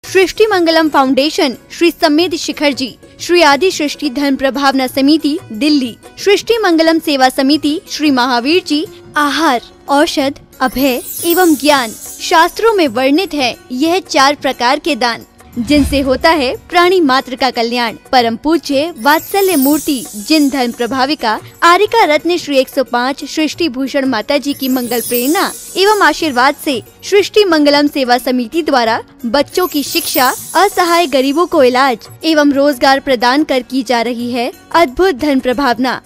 सृष्टि मंगलम foundation, Shri समेत शिखर जी, श्री आदि सृष्टि धर्म प्रभावना समिति दिल्ली, सृष्टि मंगलम सेवा समिति, श्री महावीर जी। आहार, औषध, अभय एवं ज्ञान शास्त्रों में वर्णित है यह 4 प्रकार के दान, जिनसे होता है प्राणी मात्र का कल्याण। परम पूज्य वात्सल्य मूर्ति जिन धर्म प्रभाविका आरिका रत्न श्री 105 सृष्टि भूषण माता जी की मंगल प्रेरणा एवं आशीर्वाद से सृष्टि मंगलम सेवा समिति द्वारा बच्चों की शिक्षा, असहाय गरीबों को इलाज एवं रोजगार प्रदान कर की जा रही है अद्भुत धर्म प्रभावना।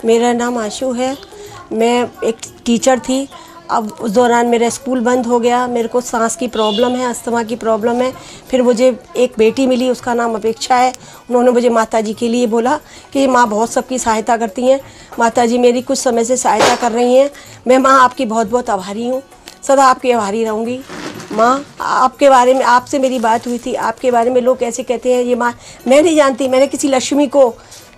मेरा नाम आशु है। मैं एक टीचर थी। अब उस दौरान मेरा स्कूल बंद हो गया। मेरे को सांस की प्रॉब्लम है, अस्थमा की प्रॉब्लम है। फिर मुझे एक बेटी मिली, उसका नाम अपेक्षा है। उन्होंने मुझे माताजी के लिए बोला कि माँ बहुत सबकी सहायता करती हैं, माताजी मेरी कुछ समय से सहायता कर रही हैं। मैं माँ आपकी बहुत बहुत आभारी हूँ, सदा आपकी आभारी रहूँगी। माँ आपके बारे में, आपसे मेरी बात हुई थी, आपके बारे में लोग कैसे कहते हैं ये माँ, मैं नहीं जानती। मैंने किसी लक्ष्मी को,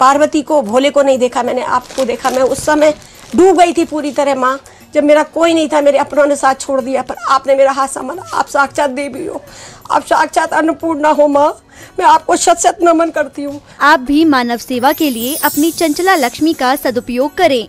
पार्वती को, भोले को नहीं देखा, मैंने आपको देखा। मैं उस समय डूब गई थी पूरी तरह माँ, जब मेरा कोई नहीं था, मेरे अपनों ने साथ छोड़ दिया, पर आपने मेरा हाथ संभाला। आप साक्षात देवी हो, आप साक्षात अन्नपूर्णा हो माँ, मैं आपको शत शत नमन करती हूँ। आप भी मानव सेवा के लिए अपनी चंचला लक्ष्मी का सदुपयोग करें।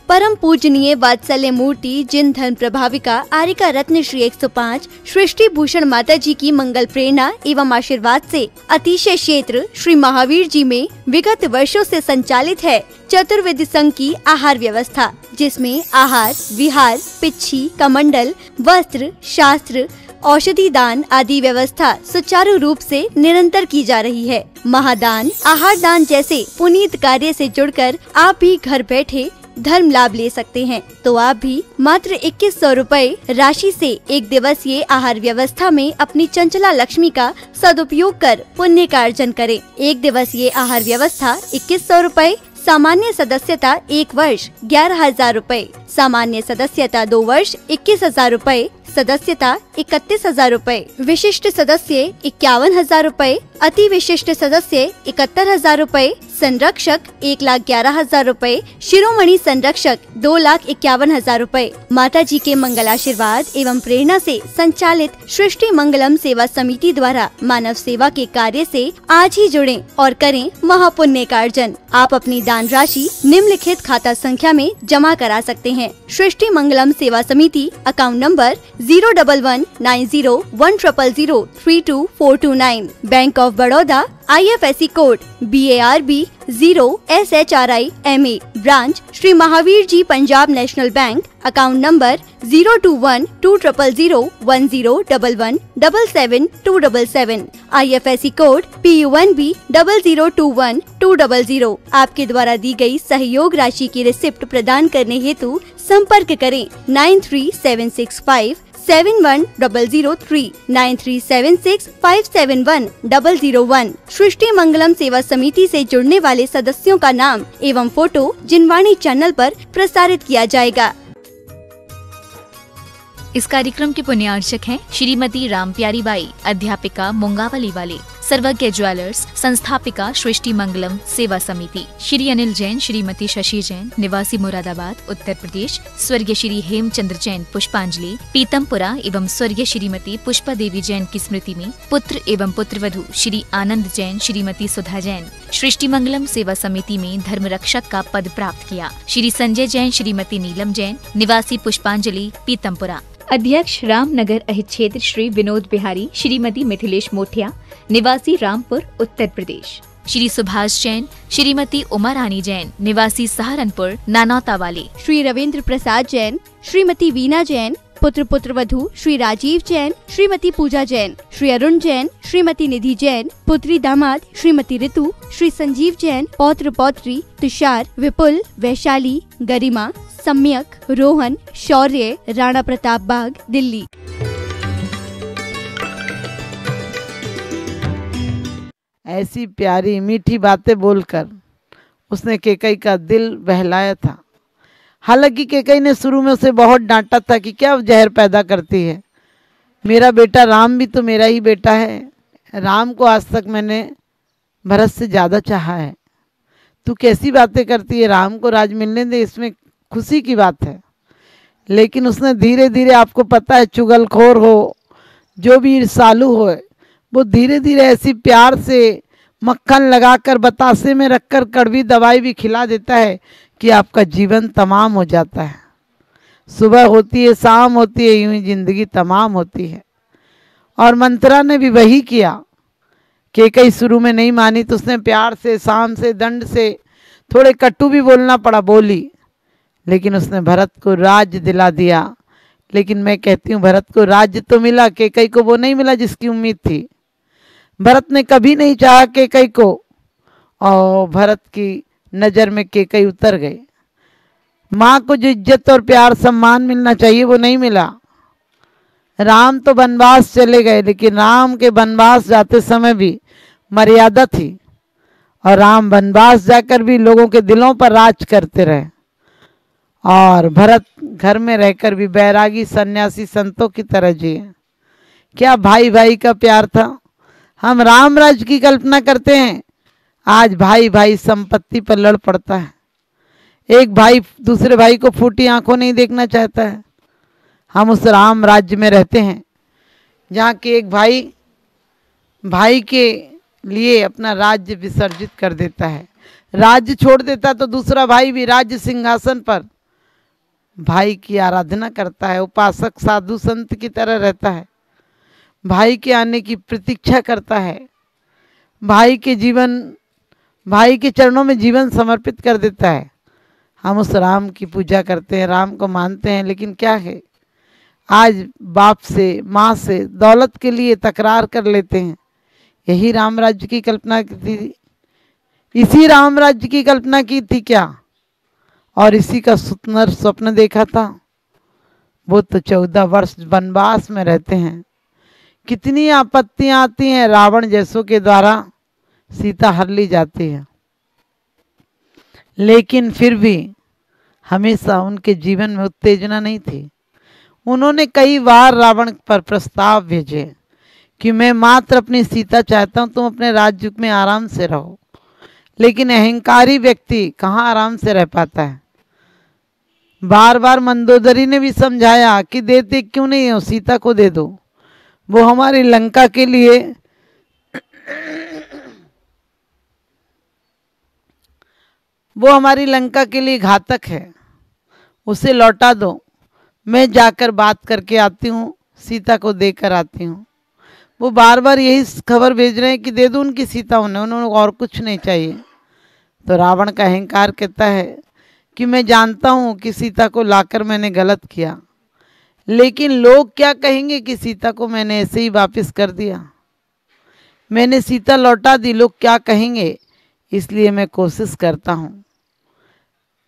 परम पूजनीय वात्सल्य मूर्ति जिन धर्म प्रभाविका आरिका रत्न श्री 105 सृष्टि भूषण माता जी की मंगल प्रेरणा एवं आशीर्वाद से अतिशय क्षेत्र श्री महावीर जी में विगत वर्षों से संचालित है चतुर्वेद संघ की आहार व्यवस्था, जिसमें आहार, विहार, पिच्छी, कमंडल, वस्त्र, शास्त्र, औषधि दान आदि व्यवस्था सुचारू रूप से निरंतर की जा रही है। महादान, आहार दान जैसे पुनीत कार्य से जुड़कर आप भी घर बैठे धर्म लाभ ले सकते हैं। तो आप भी मात्र 2100 रुपए राशि से 1 दिवसीय आहार व्यवस्था में अपनी चंचला लक्ष्मी का सदुपयोग कर पुण्य का अर्जन करें। 1 दिवसीय आहार व्यवस्था 2100 रुपए, सामान्य सदस्यता 1 वर्ष 11,000 रुपए, सामान्य सदस्यता 2 वर्ष 21,000 रुपए, सदस्यता 31,000 रुपए, विशिष्ट सदस्य 51,000 रुपए, अति विशिष्ट सदस्य 71,000 रुपए, संरक्षक 1,11,000 रुपए, शिरोमणि संरक्षक 2,51,000 रुपए। माता जी के मंगल आशीर्वाद एवं प्रेरणा से संचालित सृष्टि मंगलम सेवा समिति द्वारा मानव सेवा के कार्य से आज ही जुड़ें और करें महापुण्य का अर्जन। आप अपनी दान राशि निम्नलिखित खाता संख्या में जमा करा सकते हैं। सृष्टि Mangalam Seva Samiti, account number 0119010003249, bank of Baroda, IFSC code BARB 0SHRIMA, branch Shri Mahavir ji Punjab national bank, account number 021-200-1177-77277, IFSC code PUNB 0021200। आपके द्वारा दी गई सहयोग राशि की रिसिप्ट प्रदान करने हेतु संपर्क करें 9376571003, 9376571001। सृष्टि मंगलम सेवा समिति से जुड़ने वाले सदस्यों का नाम एवं फोटो जिनवाणी चैनल पर प्रसारित किया जाएगा। इस कार्यक्रम के पुण्यार्चक हैं श्रीमती राम प्यारी बाई, अध्यापिका मुंगावली वाले, सर्वज्ञ ज्वेलर्स, संस्थापिका सृष्टि मंगलम सेवा समिति, श्री अनिल जैन, श्रीमती शशि जैन, निवासी मुरादाबाद उत्तर प्रदेश, स्वर्गीय श्री हेमचंद्र जैन पुष्पांजलि पीतमपुरा एवं स्वर्गीय श्रीमती पुष्पा देवी जैन की स्मृति में पुत्र एवं पुत्रवधू श्री आनंद जैन, श्रीमती सुधा जैन सृष्टि मंगलम सेवा समिति में धर्म रक्षक का पद प्राप्त किया। श्री संजय जैन, श्रीमती नीलम जैन, निवासी पुष्पांजलि पीतमपुरा। अध्यक्ष रामनगर अहित क्षेत्र श्री विनोद बिहारी, श्रीमती मिथिलेश मोठिया, निवासी रामपुर उत्तर प्रदेश। श्री सुभाष जैन, श्रीमती उमा रानी जैन, निवासी सहारनपुर नानौता वाले। श्री रविंद्र प्रसाद जैन, श्रीमती वीना जैन, पुत्र पुत्रवधू श्री राजीव जैन, श्रीमती पूजा जैन, श्री अरुण जैन, श्रीमती निधि जैन, पुत्री दामाद श्रीमती ऋतु, श्री संजीव जैन, पौत्र पौत्री तुषार, विपुल, वैशाली, गरिमा, सम्यक, रोहन, शौर्य, राणा प्रताप बाग, दिल्ली। ऐसी प्यारी मीठी बातें बोलकर उसने केकई का दिल बहलाया था। हालांकि केकई ने शुरू में उसे बहुत डांटा था कि क्या जहर पैदा करती है। मेरा बेटा राम भी तो मेरा ही बेटा है। राम को आज तक मैंने भरत से ज़्यादा चाहा है। तू कैसी बातें करती है, राम को राज मिलने दे, इसमें खुशी की बात है। लेकिन उसने धीरे धीरे, आपको पता है चुगलखोर हो, जो भी ईर्ष्यालु हो, वो धीरे धीरे ऐसी प्यार से मक्खन लगाकर बतासे में रखकर कड़वी दवाई भी खिला देता है कि आपका जीवन तमाम हो जाता है। सुबह होती है, शाम होती है, यूं ही जिंदगी तमाम होती है। और मंत्रा ने भी वही किया। कैकेयी शुरू में नहीं मानी तो उसने प्यार से, शाम से, दंड से, थोड़े कटु भी बोलना पड़ा, बोली, लेकिन उसने भरत को राज्य दिला दिया। लेकिन मैं कहती हूँ भरत को राज्य तो मिला, कैकेयी को वो नहीं मिला जिसकी उम्मीद थी। भरत ने कभी नहीं चाहा कैकेयी को, और भरत की नज़र में कैकेयी उतर गई। माँ को जो इज्जत और प्यार सम्मान मिलना चाहिए वो नहीं मिला। राम तो वनवास चले गए, लेकिन राम के वनवास जाते समय भी मर्यादा थी, और राम वनवास जाकर भी लोगों के दिलों पर राज करते रहे। और भरत घर में रहकर भी बैरागी सन्यासी संतों की तरह जिए। क्या भाई भाई का प्यार था। हम राम राज्य की कल्पना करते हैं, आज भाई भाई संपत्ति पर लड़ पड़ता है। एक भाई दूसरे भाई को फूटी आंखों नहीं देखना चाहता है। हम उस राम राज्य में रहते हैं जहाँ के एक भाई भाई के लिए अपना राज्य विसर्जित कर देता है, राज्य छोड़ देता, तो दूसरा भाई भी राज्य सिंहासन पर भाई की आराधना करता है, उपासक साधु संत की तरह रहता है, भाई के आने की प्रतीक्षा करता है, भाई के चरणों में जीवन समर्पित कर देता है। हम उस राम की पूजा करते हैं, राम को मानते हैं, लेकिन क्या है, आज बाप से, माँ से दौलत के लिए तकरार कर लेते हैं। यही राम राज्य की कल्पना की थी, इसी राम राज्य की कल्पना की थी क्या, और इसी का सुंदर स्वप्न देखा था। वो तो 14 वर्ष वनवास में रहते हैं। कितनी आपत्तियां आती हैं, रावण जैसों के द्वारा सीता हर ली जाती है, लेकिन फिर भी हमेशा उनके जीवन में उत्तेजना नहीं थी। उन्होंने कई बार रावण पर प्रस्ताव भेजे कि मैं मात्र अपनी सीता चाहता हूं, तुम अपने राज्य में आराम से रहो। लेकिन अहंकारी व्यक्ति कहाँ आराम से रह पाता है। बार बार मंदोदरी ने भी समझाया कि देते क्यों नहीं हो, सीता को दे दो, वो हमारी लंका के लिए घातक है, उसे लौटा दो। मैं जाकर बात करके आती हूँ, सीता को देकर आती हूँ। वो बार बार यही खबर भेज रहे हैं कि दे दो उनकी सीता, उन्हें और कुछ नहीं चाहिए। तो रावण का अहंकार कहता है कि मैं जानता हूँ कि सीता को लाकर मैंने गलत किया, लेकिन लोग क्या कहेंगे कि सीता को मैंने ऐसे ही वापस कर दिया, मैंने सीता लौटा दी, लोग क्या कहेंगे। इसलिए मैं कोशिश करता हूँ,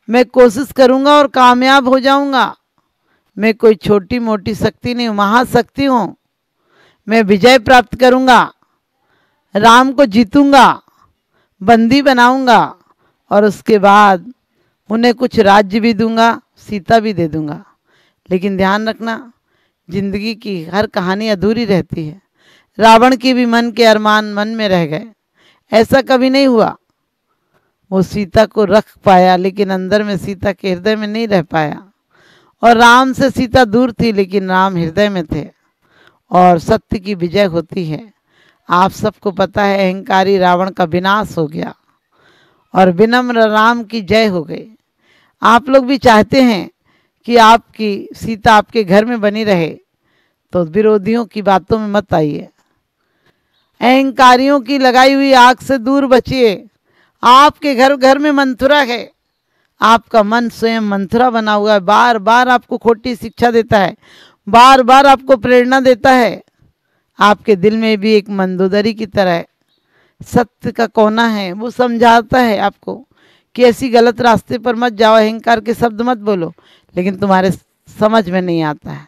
मैं कोशिश करूँगा और कामयाब हो जाऊँगा। मैं कोई छोटी मोटी शक्ति नहीं हूँ, महाशक्ति हूँ। मैं विजय प्राप्त करूँगा, राम को जीतूँगा, बंदी बनाऊँगा, और उसके बाद उन्हें कुछ राज्य भी दूंगा, सीता भी दे दूंगा। लेकिन ध्यान रखना, जिंदगी की हर कहानी अधूरी रहती है। रावण के भी मन के अरमान मन में रह गए, ऐसा कभी नहीं हुआ। वो सीता को रख पाया, लेकिन अंदर में सीता के हृदय में नहीं रह पाया। और राम से सीता दूर थी, लेकिन राम हृदय में थे, और सत्य की विजय होती है। आप सबको पता है, अहंकारी रावण का विनाश हो गया और विनम्र राम की जय हो गई। आप लोग भी चाहते हैं कि आपकी सीता आपके घर में बनी रहे, तो विरोधियों की बातों में मत आइए, अहंकारियों की लगाई हुई आग से दूर बचिए। आपके घर घर में मंथुरा है, आपका मन स्वयं मंथुरा बना हुआ है, बार बार आपको खोटी शिक्षा देता है, बार बार आपको प्रेरणा देता है। आपके दिल में भी एक मंदोदरी की तरह सत्य का कोना है, वो समझाता है आपको कि ऐसी गलत रास्ते पर मत जाओ, अहंकार के शब्द मत बोलो, लेकिन तुम्हारे समझ में नहीं आता है।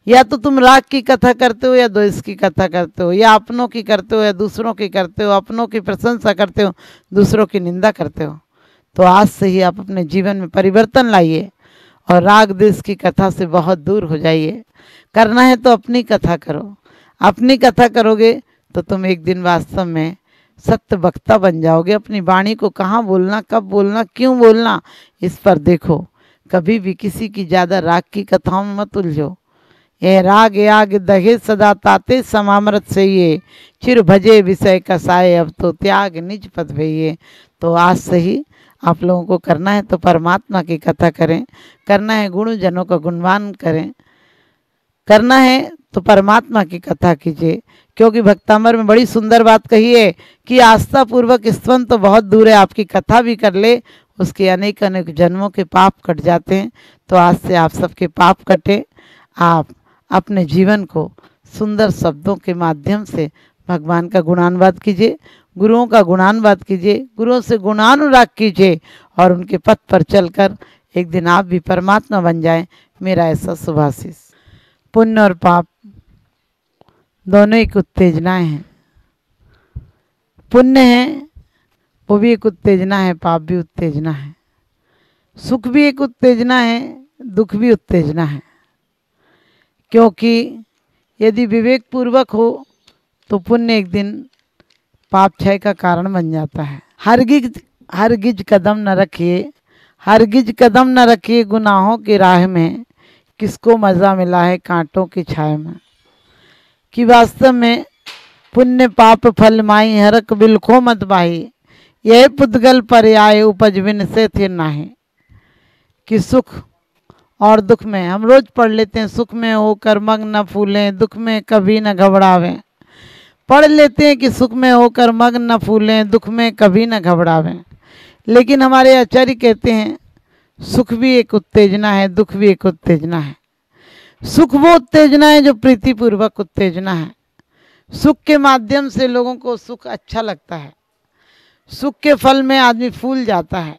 या तो तुम राग की कथा करते हो, या द्वेष की कथा करते हो, या अपनों की करते हो या दूसरों की करते हो, अपनों की प्रशंसा करते हो, दूसरों की निंदा करते हो। तो आज से ही आप अपने जीवन में परिवर्तन लाइए और राग द्वेष की कथा से बहुत दूर हो जाइए। करना है तो अपनी कथा करो, अपनी कथा करोगे तो तुम एक दिन वास्तव में सत्य वक्ता बन जाओगे। अपनी वाणी को कहाँ बोलना, कब बोलना, क्यों बोलना, इस पर देखो। कभी भी किसी की ज़्यादा राग की कथाओं में मत उलझो। ये राग याग दहे सदा ताते समामृत से ये चिर भजे विषय कसाए अब तो त्याग निज पद भइये। तो आज से ही आप लोगों को करना है तो परमात्मा की कथा करें, करना है गुणजनों का गुणगान करें, करना है तो परमात्मा की कथा कीजिए। क्योंकि भक्तामर में बड़ी सुंदर बात कही है कि आस्था पूर्वक स्तवन तो बहुत दूर है, आपकी कथा भी कर ले उसके अनेक अनेक जन्मों के पाप कट जाते हैं। तो आज से आप सबके पाप कटे, आप अपने जीवन को सुंदर शब्दों के माध्यम से भगवान का गुणानुवाद कीजिए, गुरुओं का गुणानुवाद कीजिए, गुरुओं से गुणानुराग कीजिए और उनके पथ पर चलकर एक दिन आप भी परमात्मा बन जाएं। मेरा ऐसा शुभाशीष। पुण्य और पाप दोनों एक उत्तेजनाएं हैं। पुण्य है वो भी एक उत्तेजना है, पाप भी उत्तेजना है। सुख भी एक उत्तेजना है, दुख भी उत्तेजना है। क्योंकि यदि विवेक पूर्वक हो तो पुण्य एक दिन पाप क्षय का कारण बन जाता है। हरगिज कदम न रखिए, हरगिज कदम न रखिए गुनाहों की राह में, किसको मज़ा मिला है कांटों की छाया में। कि वास्तव में पुण्य पाप फल माई हरक बिलखो मत बाही, यह पुद्गल पर आए उपज बिन से थे नाहे। कि सुख और दुख में हम रोज पढ़ लेते हैं, सुख में होकर मग्न न फूलें, दुख में कभी न घबरावें। पढ़ लेते हैं कि सुख में होकर मग्न न फूलें, दुख में कभी न घबरावें। लेकिन हमारे आचार्य कहते हैं सुख भी एक उत्तेजना है, दुख भी एक उत्तेजना है। सुख वो उत्तेजना है जो प्रीतिपूर्वक उत्तेजना है। सुख के माध्यम से लोगों को सुख अच्छा लगता है। सुख के फल में आदमी फूल जाता है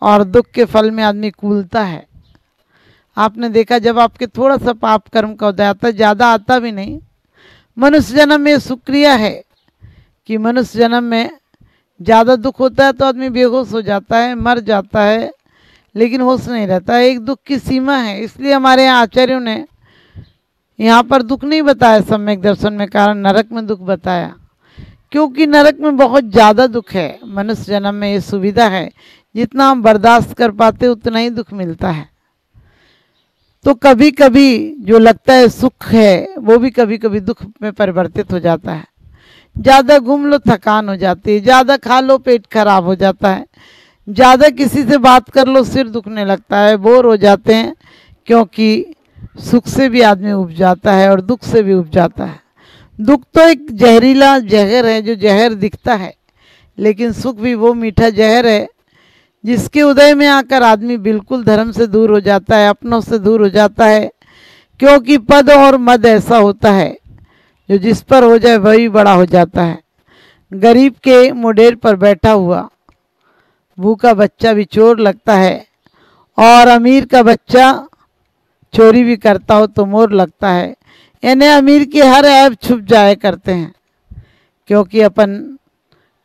और दुख के फल में आदमी कूलता है। आपने देखा जब आपके थोड़ा सा पाप कर्म का उदय आता है, ज़्यादा आता भी नहीं। मनुष्य जन्म में सुक्रिया है कि मनुष्य जन्म में ज़्यादा दुख होता है तो आदमी बेहोश हो जाता है, मर जाता है, लेकिन होश नहीं रहता है। एक दुख की सीमा है। इसलिए हमारे यहाँ आचार्यों ने यहाँ पर दुख नहीं बताया सम्यक दर्शन में, कारण नरक में दुख बताया। क्योंकि नरक में बहुत ज़्यादा दुख है। मनुष्य जन्म में ये सुविधा है, जितना हम बर्दाश्त कर पाते उतना ही दुख मिलता है। तो कभी कभी जो लगता है सुख है वो भी कभी कभी दुख में परिवर्तित हो जाता है। ज़्यादा घूम लो थकान हो जाती है, ज़्यादा खा लो पेट खराब हो जाता है, ज़्यादा किसी से बात कर लो सिर दुखने लगता है, बोर हो जाते हैं। क्योंकि सुख से भी आदमी उब जाता है और दुख से भी उब जाता है। दुख तो एक जहरीला जहर है जो जहर दिखता है, लेकिन सुख भी वो मीठा जहर है जिसके उदय में आकर आदमी बिल्कुल धर्म से दूर हो जाता है, अपनों से दूर हो जाता है। क्योंकि पद और मद ऐसा होता है जो जिस पर हो जाए वही बड़ा हो जाता है। गरीब के मुडेर पर बैठा हुआ भूखा बच्चा भी चोर लगता है, और अमीर का बच्चा चोरी भी करता हो तो मोर लगता है। यानी अमीर के हर ऐब छुप जाए करते हैं। क्योंकि अपन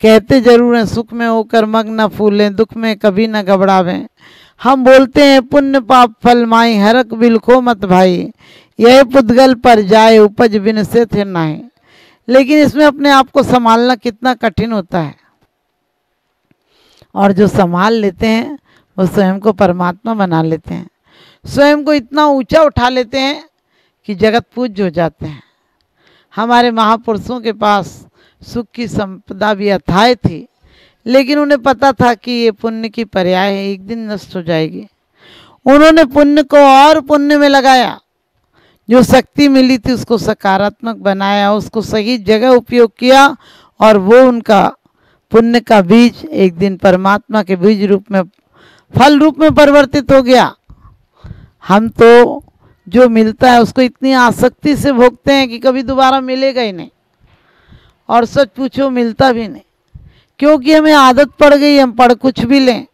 कहते जरूर हैं सुख में होकर मग्न न फूलें, दुख में कभी न घबरावें। हम बोलते हैं पुण्य पाप फल माई हरक बिलखो मत भाई, यह पुद्गल पर जाए उपज बिन से थे नाहे। लेकिन इसमें अपने आप को संभालना कितना कठिन होता है। और जो संभाल लेते हैं वो स्वयं को परमात्मा बना लेते हैं, स्वयं को इतना ऊंचा उठा लेते हैं कि जगत पूज्य हो जाते हैं। हमारे महापुरुषों के पास सुख की संपदा भी अथाह थी, लेकिन उन्हें पता था कि ये पुण्य की पर्याय है, एक दिन नष्ट हो जाएगी। उन्होंने पुण्य को और पुण्य में लगाया, जो शक्ति मिली थी उसको सकारात्मक बनाया, उसको सही जगह उपयोग किया, और वो उनका पुण्य का बीज एक दिन परमात्मा के बीज रूप में, फल रूप में परिवर्तित हो गया। हम तो जो मिलता है उसको इतनी आसक्ति से भोगते हैं कि कभी दोबारा मिलेगा ही नहीं, और सच पूछो मिलता भी नहीं। क्योंकि हमें आदत पड़ गई, हम पढ़ कुछ भी लें,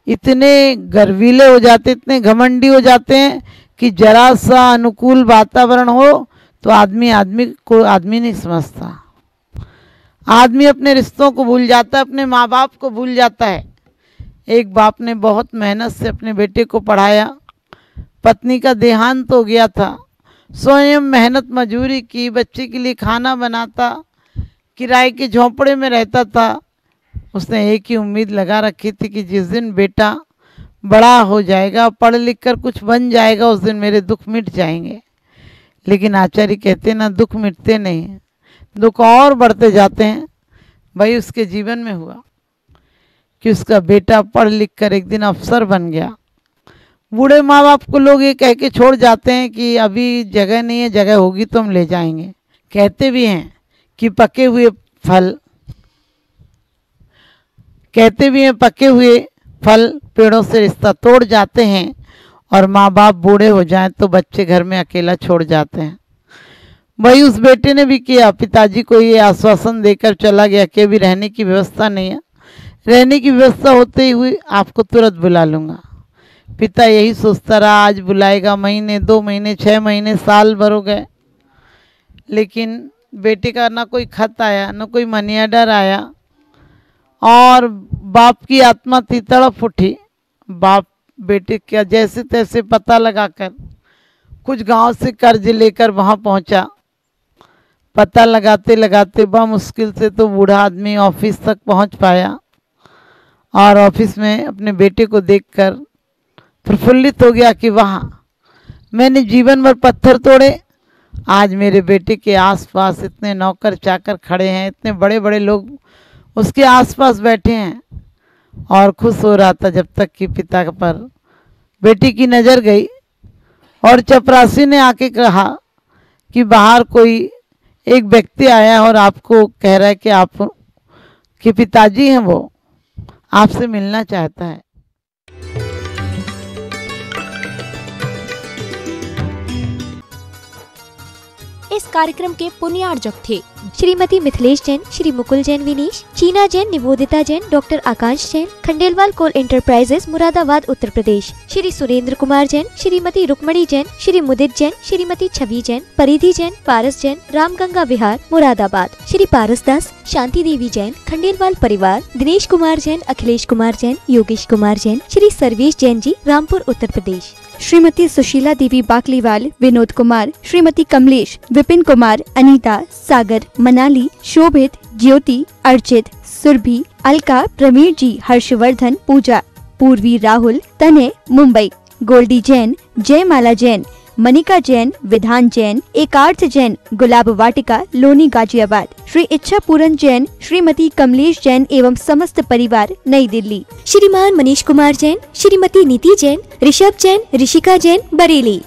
इतने गर्वीले हो जाते, इतने घमंडी हो जाते हैं कि जरा सा अनुकूल वातावरण हो तो आदमी को नहीं समझता। आदमी अपने रिश्तों को भूल जाता है, अपने माँ बाप को भूल जाता है। एक बाप ने बहुत मेहनत से अपने बेटे को पढ़ाया, पत्नी का देहांत हो गया था, स्वयं मेहनत मजूरी की, बच्चे के लिए खाना बनाता किराए के झोंपड़े में रहता था। उसने एक ही उम्मीद लगा रखी थी कि जिस दिन बेटा बड़ा हो जाएगा, पढ़ लिख कर कुछ बन जाएगा, उस दिन मेरे दुख मिट जाएंगे। लेकिन आचार्य कहते ना, दुख मिटते नहीं, दुख और बढ़ते जाते हैं। भाई उसके जीवन में हुआ कि उसका बेटा पढ़ लिख कर एक दिन अफसर बन गया। बूढ़े माँ बाप को लोग ये कह के छोड़ जाते हैं कि अभी जगह नहीं है, जगह होगी तो हम ले जाएंगे। कहते भी हैं कि पके हुए फल पेड़ों से रिश्ता तोड़ जाते हैं, और माँ बाप बूढ़े हो जाएं तो बच्चे घर में अकेला छोड़ जाते हैं। वही उस बेटे ने भी किया। पिताजी को ये आश्वासन देकर चला गया कि अभी रहने की व्यवस्था नहीं है, रहने की व्यवस्था होते ही आपको तुरंत बुला लूँगा। पिता यही सोचता रहा, आज बुलाएगा, महीने 2 महीने 6 महीने साल भर हो गए, लेकिन बेटे का ना कोई खत आया, ना कोई मनी ऑर्डर आया। और बाप की आत्मा थी तड़प उठी। बाप बेटे का जैसे तैसे पता लगाकर कुछ गांव से कर्ज लेकर वहां पहुंचा। पता लगाते लगाते बड़ा मुश्किल से तो बूढ़ा आदमी ऑफिस तक पहुंच पाया, और ऑफिस में अपने बेटे को देखकर प्रफुल्लित हो गया कि वाह, मैंने जीवन भर पत्थर तोड़े, आज मेरे बेटे के आसपास इतने नौकर चाकर खड़े हैं, इतने बड़े बड़े लोग उसके आसपास बैठे हैं। और खुश हो रहा था जब तक कि पिता पर बेटी की नज़र गई, और चपरासी ने आके कहा कि बाहर कोई एक व्यक्ति आया है और आपको कह रहा है कि आप के पिताजी हैं, वो आपसे मिलना चाहता है। इस कार्यक्रम के पुण्यार्जक थे श्रीमती मिथिलेश जैन, श्री मुकुल जैन विनीश, चीना जैन, निवोदिता जैन, डॉक्टर आकाश जैन, खंडेलवाल कोल एंटरप्राइजेस मुरादाबाद उत्तर प्रदेश, श्री सुरेंद्र कुमार जैन, श्रीमती रुक्मणी जैन, श्री मुदित जैन, श्रीमती छवि जैन, परिधि जैन, पारस जैन, रामगंगा विहार मुरादाबाद, श्री पारस दास, शांति देवी जैन, खंडेलवाल परिवार, दिनेश कुमार जैन, अखिलेश कुमार जैन, योगेश कुमार जैन, श्री सर्वेश जैन जी, रामपुर उत्तर प्रदेश, श्रीमती सुशीला देवी बाकलीवाल, विनोद कुमार, श्रीमती कमलेश, विपिन कुमार, अनीता, सागर, मनाली, शोभित, ज्योति, अर्चित, सुरभि, अलका, प्रवीण जी, हर्षवर्धन, पूजा, पूर्वी, राहुल, तनय, मुंबई, गोल्डी जैन, जयमाला जैन, मनिका जैन, विधान जैन, एकार्थ जैन, गुलाब वाटिका, लोनी, गाजियाबाद, श्री इच्छा पूरन जैन, श्रीमती कमलेश जैन एवं समस्त परिवार, नई दिल्ली, श्रीमान मनीष कुमार जैन, श्रीमती नीति जैन, ऋषभ जैन, ऋषिका जैन, बरेली।